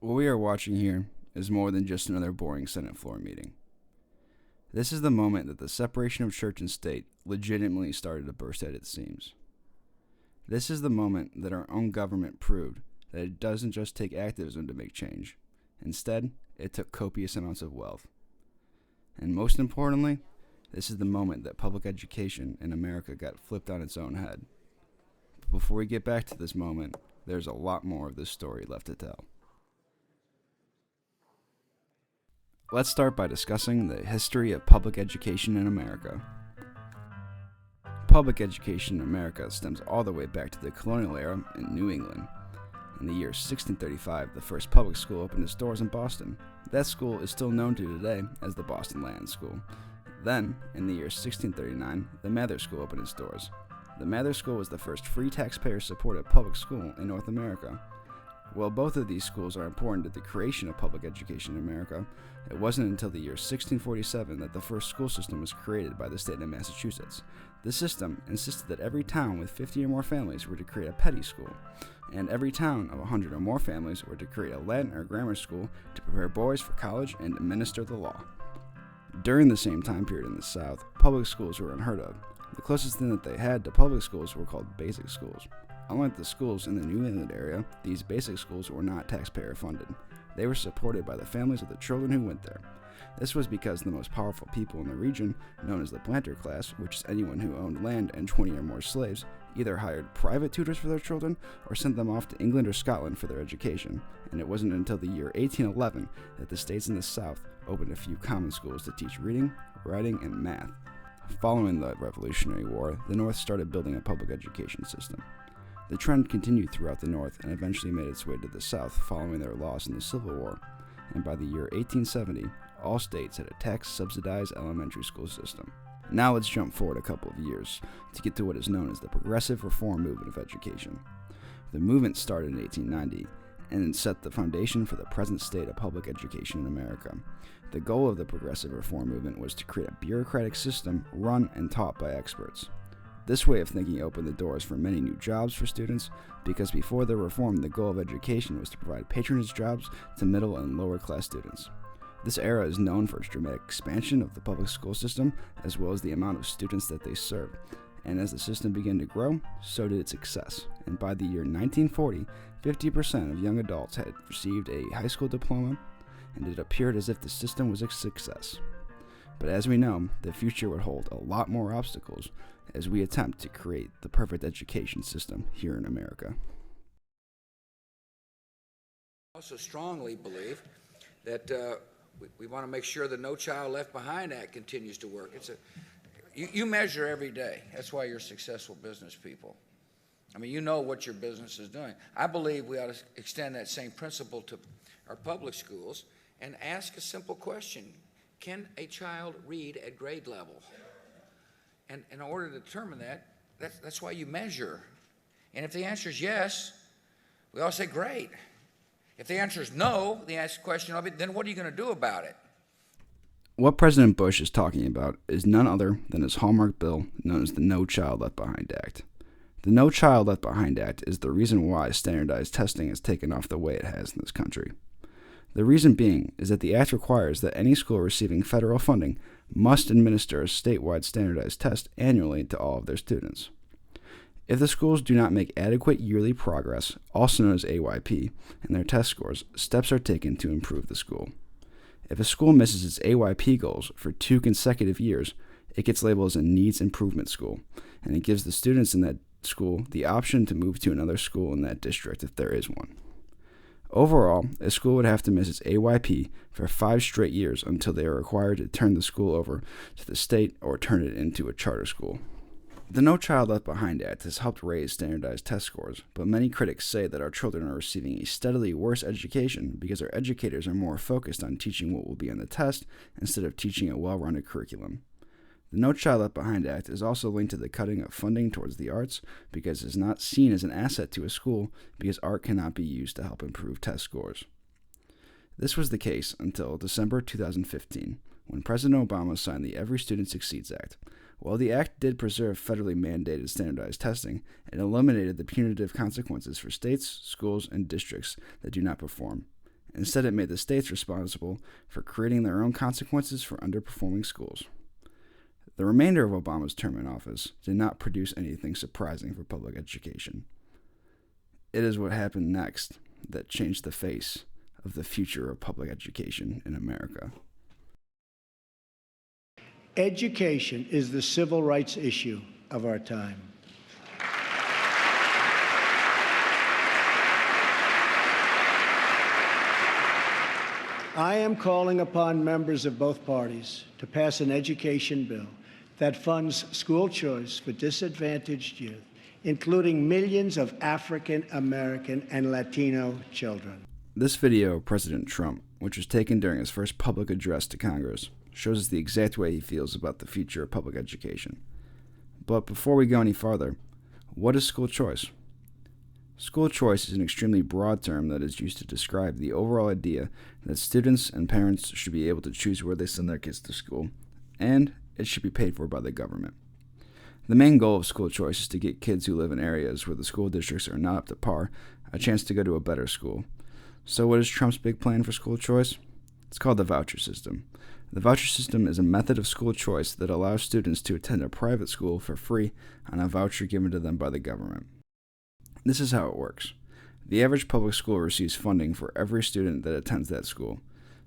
What we are watching here is more than just another boring Senate floor meeting. This is the moment that the separation of church and state legitimately started to burst at its seams. This is the moment that our own government proved that it doesn't just take activism to make change. Instead, it took copious amounts of wealth. And most importantly, this is the moment that public education in America got flipped on its own head. But before we get back to this moment, there's a lot more of this story left to tell. Let's start by discussing the history of public education in America. Public education in America stems all the way back to the colonial era in New England. In the year 1635, the first public school opened its doors in Boston. That school is still known to today as the Boston Land School. Then, in the year 1639, the Mather School opened its doors. The Mather School was the first free taxpayer-supported public school in North America. While both of these schools are important to the creation of public education in America, it wasn't until the year 1647 that the first school system was created by the state of Massachusetts. This system insisted that every town with 50 or more families were to create a petty school, and every town of 100 or more families were to create a Latin or grammar school to prepare boys for college and administer the law. During the same time period in the South, public schools were unheard of. The closest thing that they had to public schools were called basic schools. Unlike the schools in the New England area, these basic schools were not taxpayer funded. They were supported by the families of the children who went there. This was because the most powerful people in the region, known as the planter class, which is anyone who owned land and 20 or more slaves, either hired private tutors for their children or sent them off to England or Scotland for their education. And it wasn't until the year 1811 that the states in the South opened a few common schools to teach reading, writing, and math. Following the Revolutionary War, the North started building a public education system. The trend continued throughout the North and eventually made its way to the South following their loss in the Civil War, and by the year 1870, all states had a tax-subsidized elementary school system. Now let's jump forward a couple of years to get to what is known as the Progressive Reform Movement of education. The movement started in 1890 and set the foundation for the present state of public education in America. The goal of the Progressive Reform Movement was to create a bureaucratic system run and taught by experts. This way of thinking opened the doors for many new jobs for students, because before the reform, the goal of education was to provide patronage jobs to middle and lower class students. This era is known for its dramatic expansion of the public school system, as well as the amount of students that they served. And as the system began to grow, so did its success. And by the year 1940, 50% of young adults had received a high school diploma, and it appeared as if the system was a success. But as we know, the future would hold a lot more obstacles as we attempt to create the perfect education system here in America. I also strongly believe that we want to make sure the No Child Left Behind Act continues to work. You measure every day. That's why you're successful business people. I mean, you know what your business is doing. I believe we ought to extend that same principle to our public schools and ask a simple question. Can a child read at grade level? And in order to determine that's why you measure. And if the answer is yes, we all say, great. If the answer is no, the question will be, then what are you going to do about it? What President Bush is talking about is none other than his hallmark bill known as the No Child Left Behind Act. The No Child Left Behind Act is the reason why standardized testing has taken off the way it has in this country. The reason being is that the Act requires that any school receiving federal funding must administer a statewide standardized test annually to all of their students. If the schools do not make adequate yearly progress, also known as AYP, in their test scores, steps are taken to improve the school. If a school misses its AYP goals for 2 consecutive years, it gets labeled as a needs improvement school, and it gives the students in that school the option to move to another school in that district if there is one. Overall, a school would have to miss its AYP for 5 straight years until they are required to turn the school over to the state or turn it into a charter school. The No Child Left Behind Act has helped raise standardized test scores, but many critics say that our children are receiving a steadily worse education because our educators are more focused on teaching what will be on the test instead of teaching a well-rounded curriculum. The No Child Left Behind Act is also linked to the cutting of funding towards the arts because it is not seen as an asset to a school because art cannot be used to help improve test scores. This was the case until December 2015, when President Obama signed the Every Student Succeeds Act. While the act did preserve federally mandated standardized testing, it eliminated the punitive consequences for states, schools, and districts that do not perform. Instead, it made the states responsible for creating their own consequences for underperforming schools. The remainder of Obama's term in office did not produce anything surprising for public education. It is what happened next that changed the face of the future of public education in America. Education is the civil rights issue of our time. I am calling upon members of both parties to pass an education bill that funds school choice for disadvantaged youth, including millions of African American and Latino children. This video of President Trump, which was taken during his first public address to Congress, shows us the exact way he feels about the future of public education. But before we go any farther, what is school choice? School choice is an extremely broad term that is used to describe the overall idea that students and parents should be able to choose where they send their kids to school, and it should be paid for by the government. The main goal of school choice is to get kids who live in areas where the school districts are not up to par a chance to go to a better school. So what is Trump's big plan for school choice? It's called the voucher system. The voucher system is a method of school choice that allows students to attend a private school for free on a voucher given to them by the government. This is how it works. The average public school receives funding for every student that attends that school.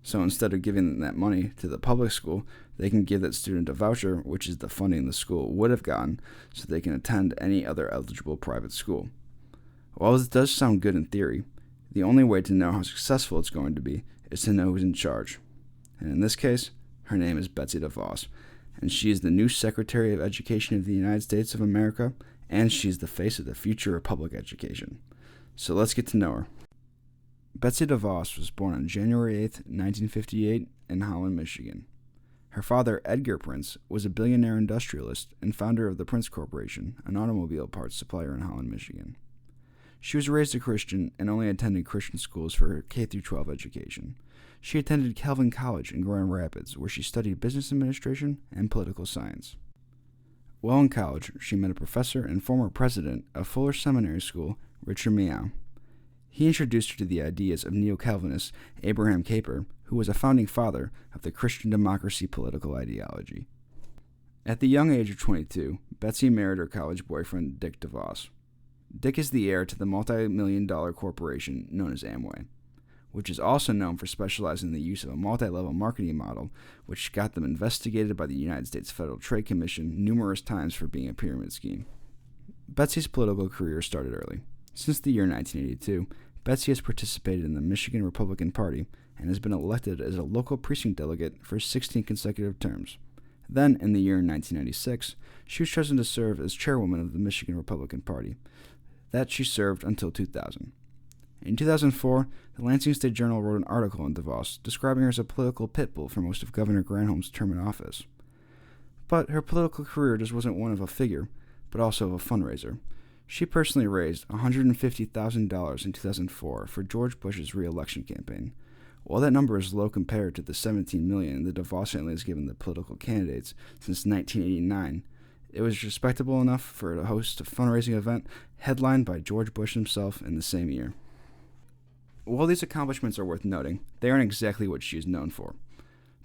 So instead of giving that money to the public school, they can give that student a voucher, which is the funding the school would have gotten, so they can attend any other eligible private school. While this does sound good in theory, the only way to know how successful it's going to be is to know who's in charge. And in this case, her name is Betsy DeVos, and she is the new Secretary of Education of the United States of America, and she's the face of the future of public education. So let's get to know her. Betsy DeVos was born on January 8, 1958, in Holland, Michigan. Her father, Edgar Prince, was a billionaire industrialist and founder of the Prince Corporation, an automobile parts supplier in Holland, Michigan. She was raised a Christian and only attended Christian schools for her K-12 education. She attended Calvin College in Grand Rapids, where she studied business administration and political science. While in college, she met a professor and former president of Fuller Seminary School, Richard Meow. He introduced her to the ideas of neo-Calvinist Abraham Kuyper, who was a founding father of the Christian democracy political ideology. At the young age of 22, Betsy married her college boyfriend, Dick DeVos. Dick is the heir to the multi-million-dollar corporation known as Amway, which is also known for specializing in the use of a multi-level marketing model, which got them investigated by the United States Federal Trade Commission numerous times for being a pyramid scheme. Betsy's political career started early. Since the year 1982, Betsy has participated in the Michigan Republican Party and has been elected as a local precinct delegate for 16 consecutive terms. Then, in the year 1996, she was chosen to serve as chairwoman of the Michigan Republican Party. That she served until 2000. In 2004, the Lansing State Journal wrote an article on DeVos describing her as a political pit bull for most of Governor Granholm's term in office. But her political career just wasn't one of a figure, but also of a fundraiser. She personally raised $150,000 in 2004 for George Bush's re-election campaign. While that number is low compared to the $17 million the DeVos family has given the political candidates since 1989, it was respectable enough for her to host a fundraising event headlined by George Bush himself in the same year. While these accomplishments are worth noting, they aren't exactly what she is known for.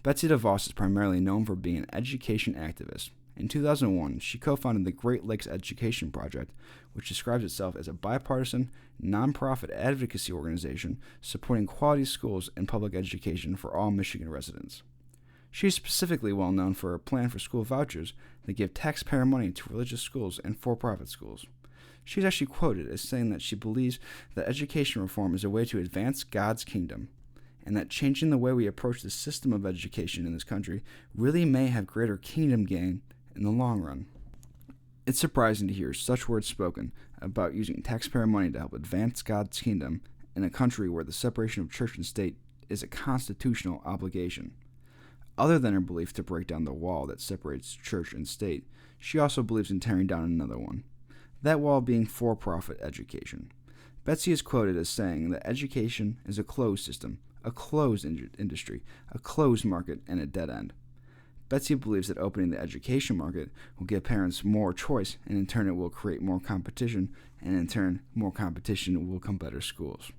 Betsy DeVos is primarily known for being an education activist. In 2001, she co-founded the Great Lakes Education Project, which describes itself as a bipartisan, nonprofit advocacy organization supporting quality schools and public education for all Michigan residents. She is specifically well known for her plan for school vouchers that give taxpayer money to religious schools and for-profit schools. She's actually quoted as saying that she believes that education reform is a way to advance God's kingdom, and that changing the way we approach the system of education in this country really may have greater kingdom gain in the long run. It's surprising to hear such words spoken about using taxpayer money to help advance God's kingdom in a country where the separation of church and state is a constitutional obligation. Other than her belief to break down the wall that separates church and state, she also believes in tearing down another one, that wall being for-profit education. Betsy is quoted as saying that education is a closed system, a closed industry, a closed market, and a dead end. Betsy believes that opening the education market will give parents more choice, and in turn it will create more competition, and in turn more competition will come better schools.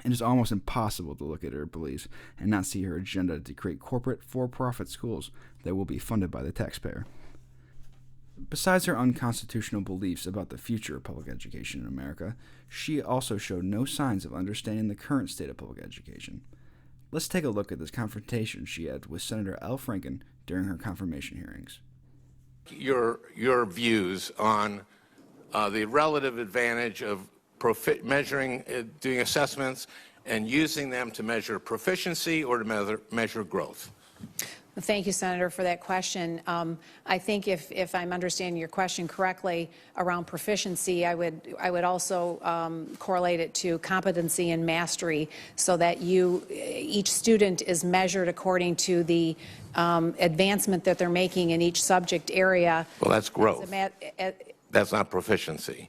It is almost impossible to look at her beliefs and not see her agenda to create corporate, for-profit schools that will be funded by the taxpayer. Besides her unconstitutional beliefs about the future of public education in America, she also showed no signs of understanding the current state of public education. Let's take a look at this confrontation she had with Senator Al Franken during her confirmation hearings. Your views on the relative advantage of measuring, doing assessments and using them to measure proficiency or to measure growth. Thank you, Senator, for that question. I think if I'm understanding your question correctly around proficiency, I would also correlate it to competency and mastery, so that each student is measured according to the advancement that they're making in each subject area. Well, that's growth. That's not proficiency.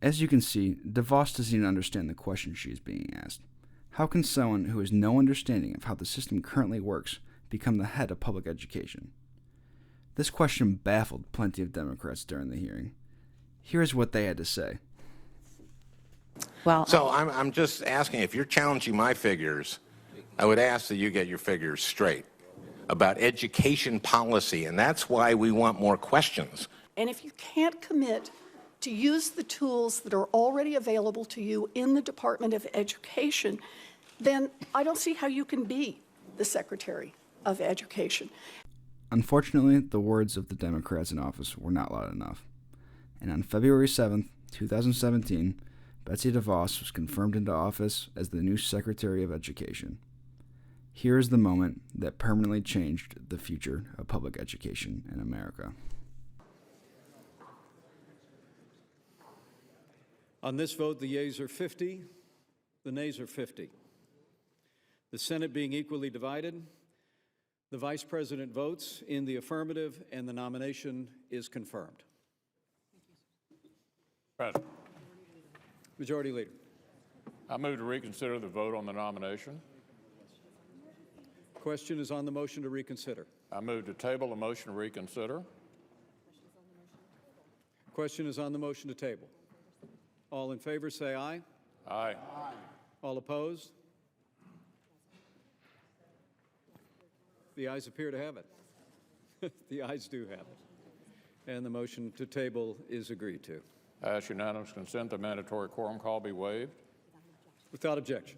As you can see, DeVos doesn't even understand the question she is being asked. How can someone who has no understanding of how the system currently works become the head of public education? This question baffled plenty of Democrats during the hearing. Here's what they had to say. Well, so I'm just asking, if you're challenging my figures, I would ask that you get your figures straight about education policy, and that's why we want more questions. And if you can't commit to use the tools that are already available to you in the Department of Education, then I don't see how you can be the Secretary of Education. Unfortunately, the words of the Democrats in office were not loud enough. And on February 7th, 2017, Betsy DeVos was confirmed into office as the new Secretary of Education. Here is the moment that permanently changed the future of public education in America. On this vote, the yeas are 50, the nays are 50. The Senate being equally divided, the Vice President votes in the affirmative, and the nomination is confirmed. President, Majority Leader. I move to reconsider the vote on the nomination. Question is on the motion to reconsider. I move to table the motion to reconsider. Question is on the motion to table. All in favor say aye. Aye. All opposed? The ayes appear to have it. The ayes do have it. And the motion to table is agreed to. I ask unanimous consent the mandatory quorum call be waived. Without objection.